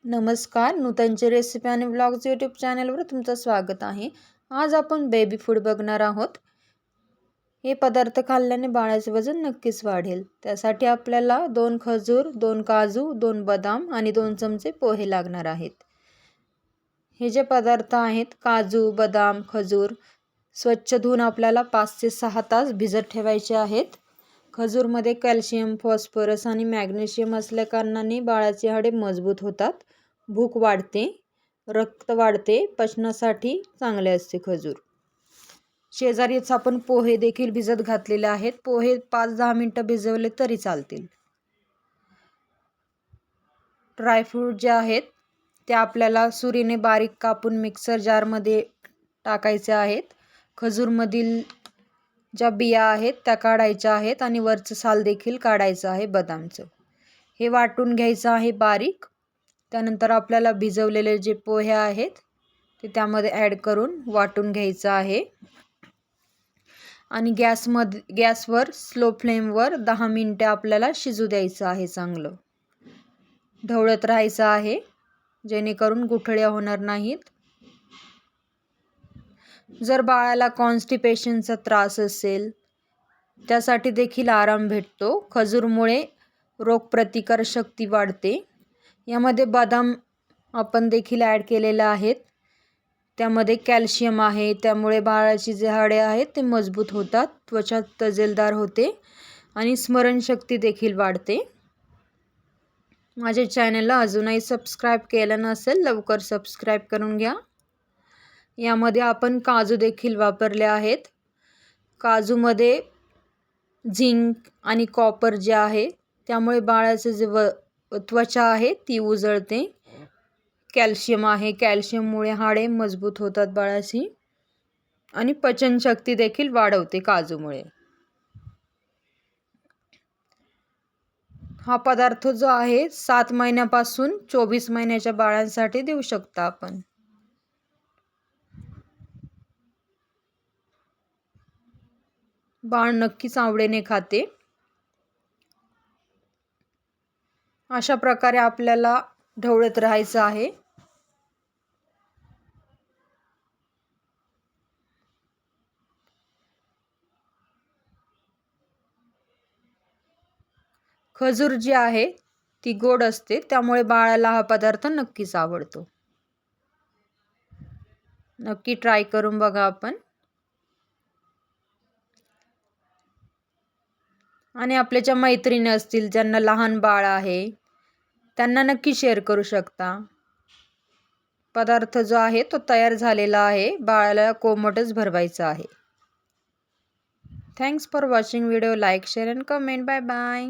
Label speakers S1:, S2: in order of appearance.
S1: नमस्कार, नूतनचे रेसिपी आणि vlogs YouTube चॅनलवर तुमचं स्वागत आहे। आज आपण बेबी फूड बघणार आहोत। हे पदार्थ खाल्ल्याने बाळाचे वजन नक्कीच वाढेल। त्यासाठी आपल्याला 2 खजूर, 2 काजू, 2 बदाम आणि 2 चमचे पोहे लागणार आहेत। हे जे पदार्थ आहेत काजू, बदाम, खजूर स्वच्छ धुवून आपल्याला 5 ते 6 तास भिजत ठेवायचे आहेत। खजूरमध्ये कॅल्शियम, फॉस्फरस आणि मॅग्नेशियम असल्या कारणाने बाळाची हाडे मजबूत होतात, भूक वाढते, रक्त वाढते, पचनासाठी चांगले असते खजूर। शेजारीच आपण पोहे देखील भिजत घातलेले आहेत। पोहे 5-10 मिनिटं भिजवले तरी चालतील। ड्रायफ्रूट जे आहेत ते आपल्याला सुरीने बारीक कापून मिक्सर जारमध्ये टाकायचे आहेत। खजूरमधील ज्या बिया आहेत त्या काढायच्या आहेत आणि वरचं साल देखील काढायचं आहे बदामचं। हे वाटून घ्यायचं आहे बारीक। त्यानंतर आपल्याला भिजवलेले जे पोहे आहेत ते त्यामध्ये ॲड करून वाटून घ्यायचं आहे आणि गॅसवर स्लो फ्लेमवर 10 मिनिटे आपल्याला शिजू द्यायचं आहे। चांगलं ढवळत राहायचं आहे जेणेकरून गुठळ्या होणार नाहीत। जर बाळाला कॉन्स्टिपेशनचा त्रास असेल त्यासाठी देखील आराम भेटतो। खजूरमुळे रोगप्रतिकारक शक्ती वाढते। यामध्ये बदाम आपण देखील ॲड केलेले आहेत। त्यामध्ये कॅल्शियम आहे, त्यामुळे बाळाची जे हाडे आहेत ते मजबूत होतात, त्वचा तजेलदार होते आणि स्मरणशक्ती देखील वाढते। माझ्या चॅनलला अजूनही सबस्क्राईब केलं नसेल लवकर सबस्क्राईब करून घ्या। यामध्ये आपण काजू देखील वापरले आहेत। काजूमध्ये झिंक आणि कॉपर जे आहे त्यामुळे बाळाचे जे त्वचा आहे ती उजळते। कॅल्शियम आहे, कॅल्शियममुळे हाडे मजबूत होतात बाळाची आणि पचनशक्ती देखील वाढवते काजूमुळे। हा पदार्थ जो आहे 7 महिन्यापासून 24 महिन्याच्या बाळांसाठी देऊ शकता आपण। बाळ नक्कीच आवडीने खाते। अशा प्रकारे आपल्याला ढवळत राहायचं आहे। खजूर जी आहे ती गोड असते, त्यामुळे बाळाला हा पदार्थ नक्कीच आवडतो। नक्की ट्राय करून बघा आपण। आणि आपल्या ज्या मैत्रिणी असतील ज्यांना लहान बाळ आहे त्यांना नक्की शेअर करू शकता। पदार्थ जो आहे तो तयार झालेला आहे, बाळाला कोमटच भरवायचा आहे। Thanks for watching video. Like, share and comment. Bye bye.